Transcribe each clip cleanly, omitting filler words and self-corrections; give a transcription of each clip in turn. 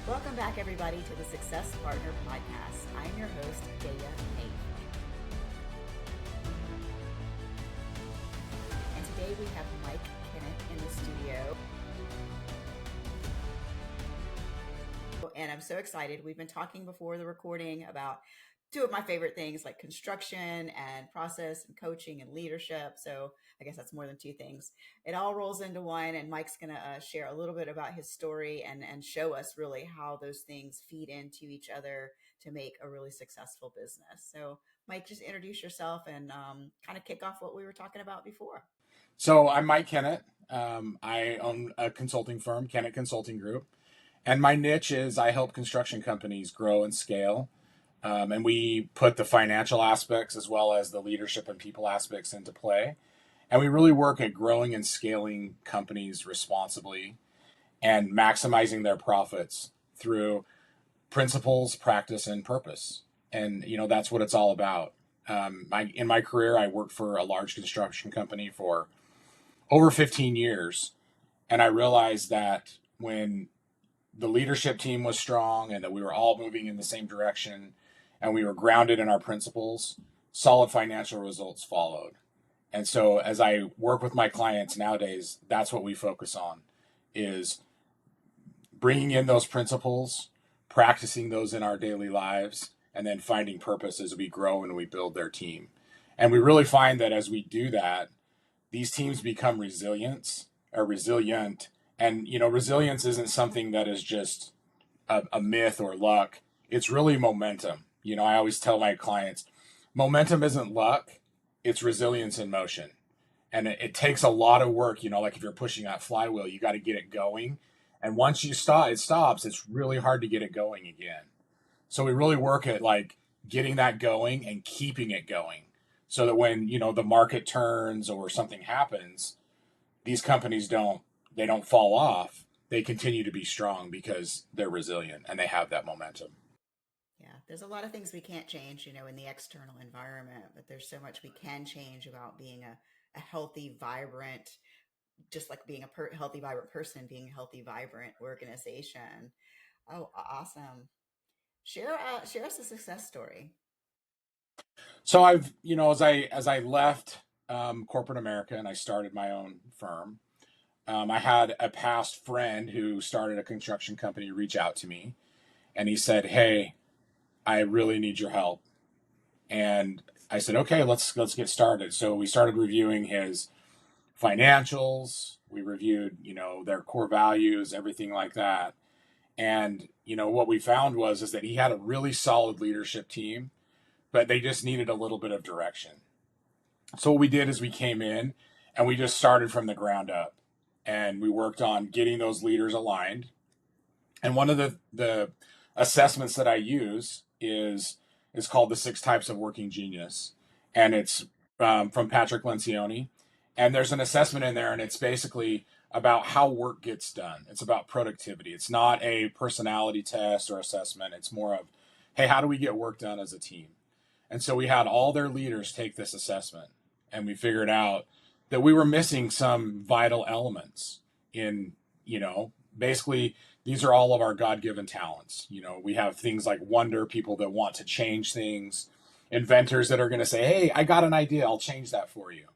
Welcome back, everybody, to the Success Partner Podcast. I'm your host, Daya Naef. And today we have Mike Kennett in the studio. And I'm so excited. We've been talking before the recording about two of my favorite things like construction and process and coaching and leadership. So I guess that's more than two things. It all rolls into one. And Mike's going to share a little bit about his story and show us really how those things feed into each other to make a really successful business. So Mike, just introduce yourself and kind of kick off what we were talking about before. So I'm Mike Kennett. I own a consulting firm, Kennett Consulting Group. And my niche is I help construction companies grow and scale. And we put the financial aspects as well as the leadership and people aspects into play. And we really work at growing and scaling companies responsibly and maximizing their profits through principles, practice, and purpose. And, that's what it's all about. In my career, I worked for a large construction company for over 15 years. And I realized that when the leadership team was strong and that we were all moving in the same direction and we were grounded in our principles, solid financial results followed. And so as I work with my clients nowadays, that's what we focus on, is bringing in those principles, practicing those in our daily lives, and then finding purpose as we grow and we build their team. And we really find that as we do that, these teams become resilient. And, resilience isn't something that is just a myth or luck. It's really momentum. I always tell my clients, momentum isn't luck, it's resilience in motion. And it takes a lot of work, like if you're pushing that flywheel, you got to get it going. And once it stops, it's really hard to get it going again. So we really work at like getting that going and keeping it going so that when, the market turns or something happens, these companies don't fall off. They continue to be strong because they're resilient and they have that momentum. Yeah, there's a lot of things we can't change, in the external environment, but there's so much we can change about being a healthy, vibrant, just like being a healthy, vibrant person, being a healthy, vibrant organization. Oh, awesome. Share us a success story. So I've, as I left corporate America and I started my own firm, I had a past friend who started a construction company reach out to me, and he said, "Hey, I really need your help." And I said, "Okay, let's get started." So we started reviewing his financials. We reviewed, their core values, everything like that. And what we found is that he had a really solid leadership team, but they just needed a little bit of direction. So what we did is we came in and we just started from the ground up, and we worked on getting those leaders aligned. And one of the assessments that I use is called the 6 Types of Working Genius, and it's from Patrick Lencioni. And there's an assessment in there, and it's basically about how work gets done. It's about productivity. It's not a personality test or assessment. It's more of, hey, how do we get work done as a team? And so we had all their leaders take this assessment, and we figured out that we were missing some vital elements in, basically these are all of our God-given talents. We have things like wonder, people that want to change things, inventors that are going to say, hey, I got an idea, I'll change that for you.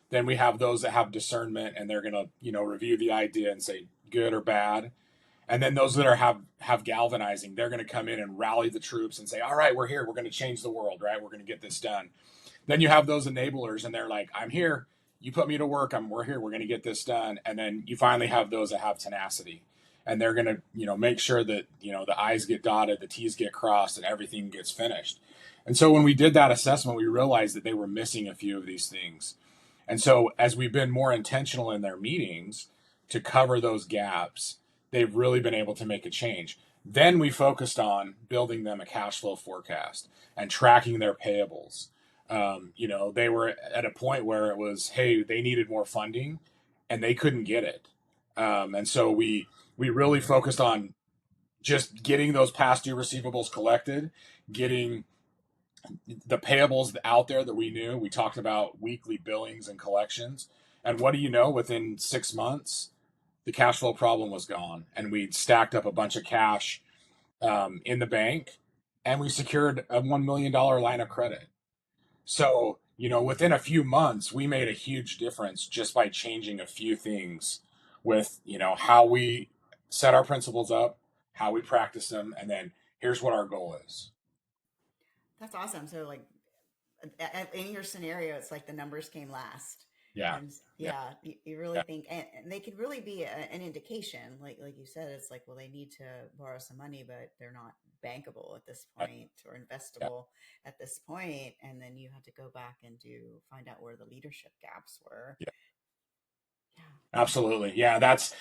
Then we have those that have discernment, and they're going to, review the idea and say good or bad. And then those that have galvanizing, they're going to come in and rally the troops and say, all right, we're here. We're going to change the world, right? We're going to get this done. Then you have those enablers, and they're like, I'm here. You put me to work. We're here. We're going to get this done. And then you finally have those that have tenacity, and they're going to, make sure that, the I's get dotted, the T's get crossed, and everything gets finished. And so when we did that assessment, we realized that they were missing a few of these things. And so as we've been more intentional in their meetings to cover those gaps, they've really been able to make a change. Then we focused on building them a cash flow forecast and tracking their payables. They were at a point where it was, hey, they needed more funding and they couldn't get it. And so we really focused on just getting those past due receivables collected, getting the payables out there that we knew. We talked about weekly billings and collections. And what do you know? Within 6 months, the cash flow problem was gone, and we'd stacked up a bunch of cash in the bank, and we secured a $1 million line of credit. So, within a few months, we made a huge difference just by changing a few things with, how we set our principles up, how we practice them, and then here's what our goal is. That's awesome. So like in your scenario, it's like the numbers came last. Yeah. And Yeah. yeah, you really Yeah. think, and they could really be an indication, like you said, it's like, well, they need to borrow some money, but they're not bankable at this point or Yeah. investable at this point. And then you have to go back and find out where the leadership gaps were. Yeah. Yeah. Absolutely. Yeah, that's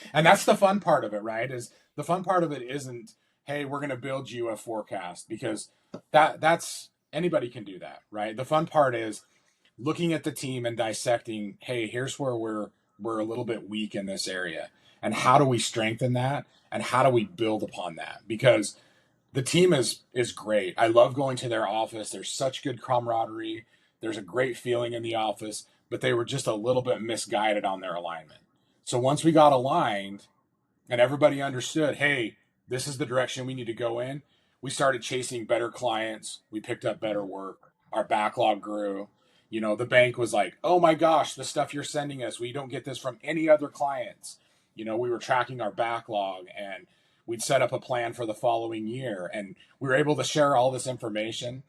the fun part of it, right? Is the fun part of it isn't, hey, we're going to build you a forecast, because that's anybody can do that, right? The fun part is looking at the team and dissecting, hey, here's where we're a little bit weak in this area, and how do we strengthen that, and how do we build upon that? Because the team is great. I love going to their office. There's such good camaraderie. There's a great feeling in the office, but they were just a little bit misguided on their alignment. So once we got aligned and everybody understood, hey, this is the direction we need to go in, we started chasing better clients. We picked up better work. Our backlog grew. The bank was like, oh my gosh, the stuff you're sending us, we don't get this from any other clients. We were tracking our backlog, and we'd set up a plan for the following year, and we were able to share all this information.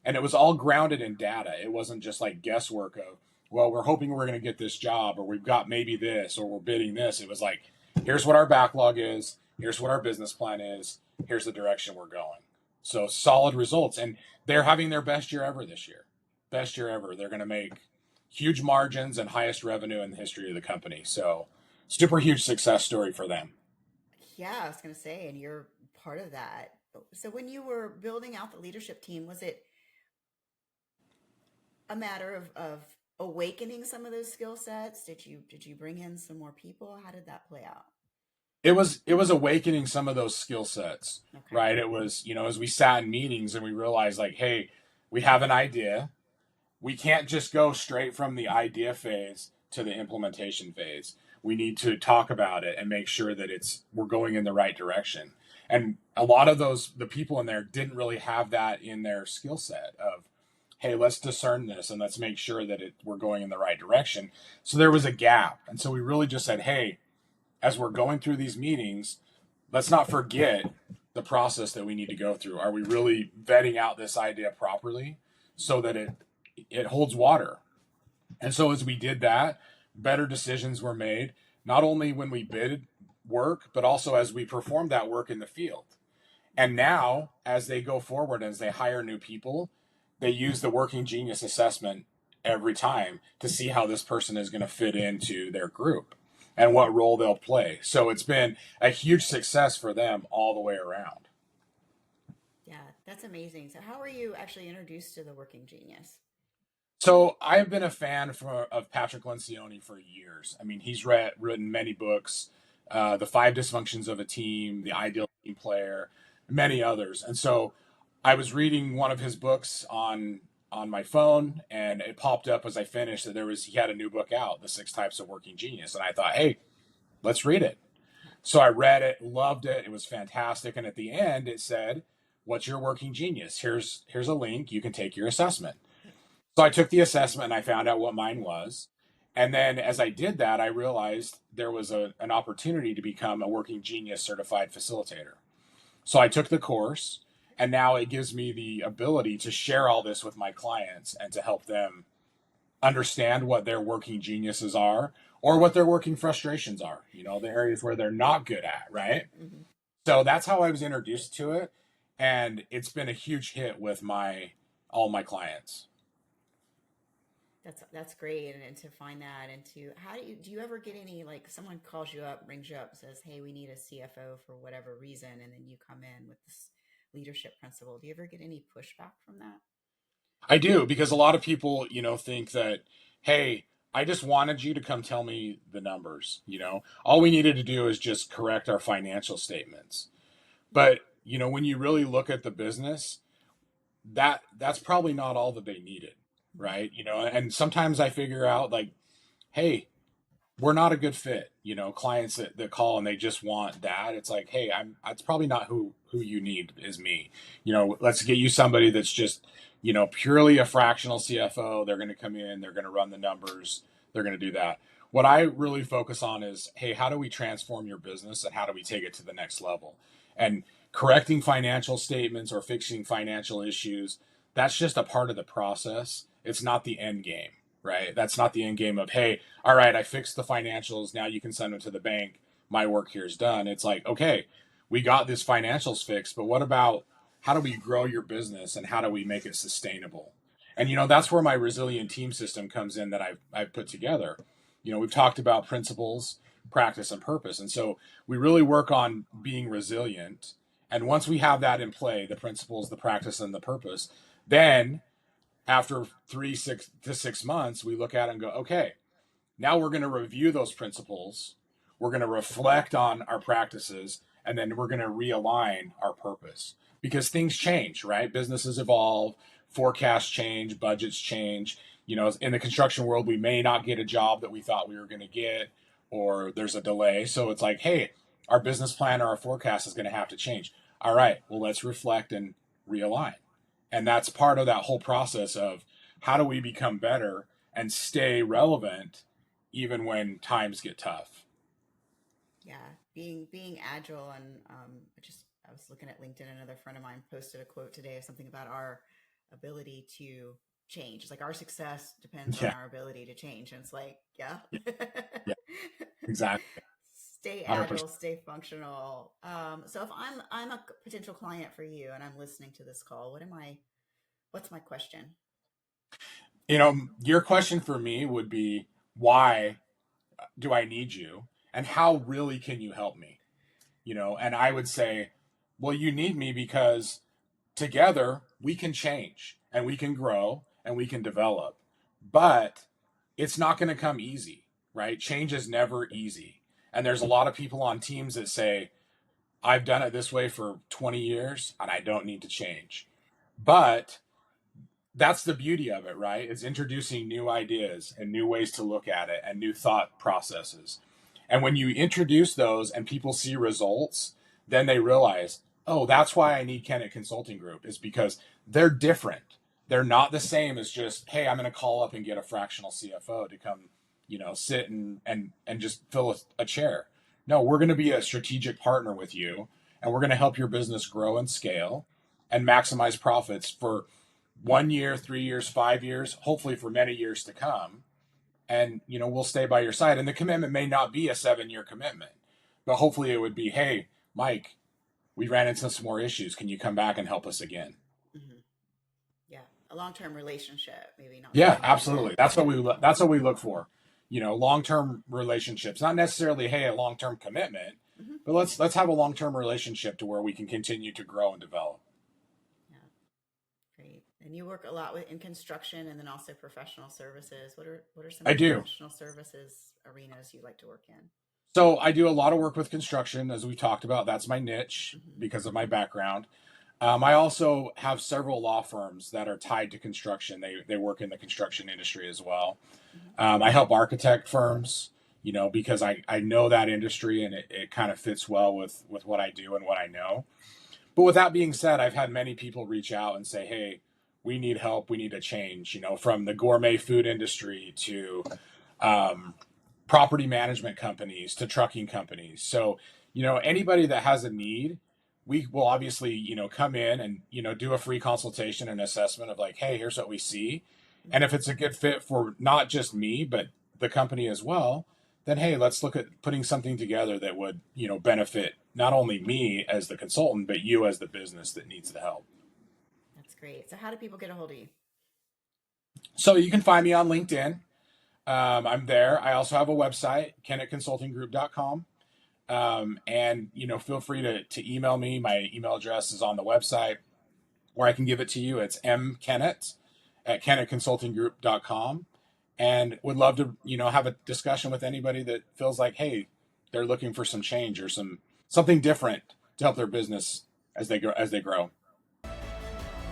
And it was all grounded in data. It wasn't just like guesswork of, well, we're hoping we're going to get this job, or we've got maybe this, or we're bidding this. It was like, here's what our backlog is, here's what our business plan is, here's the direction we're going. So solid results. And they're having their best year ever this year. Best year ever. They're going to make huge margins and highest revenue in the history of the company. So super huge success story for them. Yeah, I was going to say, and you're part of that. So when you were building out the leadership team, was it a matter of awakening some of those skill sets? Did you bring in some more people? How did that play out? It was awakening some of those skill sets, Okay. right? It was, as we sat in meetings and we realized, like, hey, we have an idea. We can't just go straight from the idea phase to the implementation phase. We need to talk about it and make sure that we're going in the right direction. And a lot of the people in there didn't really have that in their skill set of, hey, let's discern this and let's make sure that we're going in the right direction. So there was a gap. And so we really just said, hey, as we're going through these meetings, let's not forget the process that we need to go through. Are we really vetting out this idea properly so that it holds water? And so as we did that, better decisions were made, not only when we bid work, but also as we performed that work in the field. And now, as they go forward, as they hire new people, they use the working genius assessment every time to see how this person is going to fit into their group and what role they'll play. So it's been a huge success for them all the way around. Yeah, that's amazing. So how were you actually introduced to the working genius? So I've been a fan of Patrick Lencioni for years. I mean, he's written many books, The Five Dysfunctions of a Team, The Ideal Team Player, many others. And so I was reading one of his books on my phone, and it popped up as I finished that he had a new book out, The Six Types of Working Genius, and I thought, hey, let's read it. So I read it, loved it. It was fantastic. And at the end, it said, "What's your working genius? Here's a link. You can take your assessment." So I took the assessment and I found out what mine was. And then as I did that, I realized there was an opportunity to become a working genius certified facilitator. So I took the course, and now it gives me the ability to share all this with my clients and to help them understand what their working geniuses are or what their working frustrations are, the areas where they're not good at, right? Hmm. So that's how I was introduced to it. And it's been a huge hit with all my clients. That's great, and to find that, and to how do you ever get any, like, someone calls you up, rings you up, says, "Hey, we need a CFO for whatever reason," and then you come in with this leadership principle. Do you ever get any pushback from that? I do, because a lot of people, think that, hey, I just wanted you to come tell me the numbers. All we needed to do is just correct our financial statements. But, when you really look at the business, that's probably not all that they needed, Hmm. right? And sometimes I figure out, like, hey, we're not a good fit. Clients that call and they just want that. It's like, hey, that's probably not who who you need is me. Let's get you somebody that's just, purely a fractional CFO. They're going to come in, they're going to run the numbers, they're going to do that. What I really focus on is, hey, how do we transform your business and how do we take it to the next level? And correcting financial statements or fixing financial issues, that's just a part of the process. It's not the end game, right? That's not the end game of, hey, all right, I fixed the financials. Now you can send them to the bank. My work here is done. It's like, okay, we got this financials fixed, but what about how do we grow your business and how do we make it sustainable? And that's where my resilient team system comes in that I've put together. We've talked about principles, practice, and purpose, and so we really work on being resilient. And once we have that in play, the principles, the practice, and the purpose, then after 6 months, we look at it and go, okay, now we're going to review those principles. We're going to reflect on our practices, and then we're going to realign our purpose because things change, right? Businesses evolve, forecasts change, budgets change. In the construction world, we may not get a job that we thought we were going to get, or there's a delay. So it's like, hey, our business plan or our forecast is going to have to change. All right, well, let's reflect and realign. And that's part of that whole process of how do we become better and stay relevant even when times get tough. Yeah, being agile, and I was looking at LinkedIn. Another friend of mine posted a quote today of something about our ability to change. It's like our success depends on our ability to change, and it's like, yeah, Yeah, exactly. stay 100%. agile, stay functional. So if I'm a potential client for you and I'm listening to this call, what's my question? Your question for me would be, why do I need you? And how really can you help me? And I would say, well, you need me because together we can change and we can grow and we can develop. But it's not going to come easy, right? Change is never easy. And there's a lot of people on teams that say, I've done it this way for 20 years and I don't need to change. But that's the beauty of it, right? It's introducing new ideas and new ways to look at it and new thought processes. And when you introduce those and people see results, then they realize, oh, that's why I need Kennett Consulting Group, is because they're different. They're not the same as just, hey, I'm going to call up and get a fractional CFO to come, sit and just fill a chair. No, we're going to be a strategic partner with you, and we're going to help your business grow and scale and maximize profits for 1 year, 3 years, 5 years, hopefully for many years to come. And, we'll stay by your side. And the commitment may not be a 7-year commitment, but hopefully it would be, hey, Mike, we ran into some more issues. Can you come back and help us again? Mm-hmm. Yeah. A long-term relationship, maybe not. Yeah, absolutely. That's what we look for. Long-term relationships, not necessarily, hey, a long-term commitment, Mm-hmm. but let's have a long-term relationship to where we can continue to grow and develop. Great. And you work a lot in construction and then also professional services. What are some I of the do. professional services arenas you like to work in? So I do a lot of work with construction, as we talked about. That's my niche Mm-hmm. because of my background. I also have several law firms that are tied to construction. They work in the construction industry as well. Mm-hmm. I help architect firms, because I know that industry and it kind of fits well with what I do and what I know. But with that being said, I've had many people reach out and say, hey, we need help. We need a change, from the gourmet food industry to property management companies to trucking companies. So, anybody that has a need, we will obviously, come in and, do a free consultation and assessment of like, hey, here's what we see. And if it's a good fit for not just me, but the company as well, then, hey, let's look at putting something together that would, benefit not only me as the consultant, but you as the business that needs the help. That's great. So how do people get a hold of you? So you can find me on LinkedIn. I'm there. I also have a website, kennettconsultinggroup.com. And, feel free to email me. My email address is on the website, or I can give it to you. It's mkennett@kennettconsultinggroup.com. And would love to, have a discussion with anybody that feels like, hey, they're looking for some change or something different to help their business as they grow.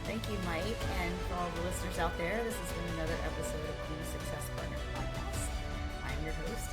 Thank you, Mike. And for all the listeners out there, this has been another episode of the Success Partner Podcast. I'm your host,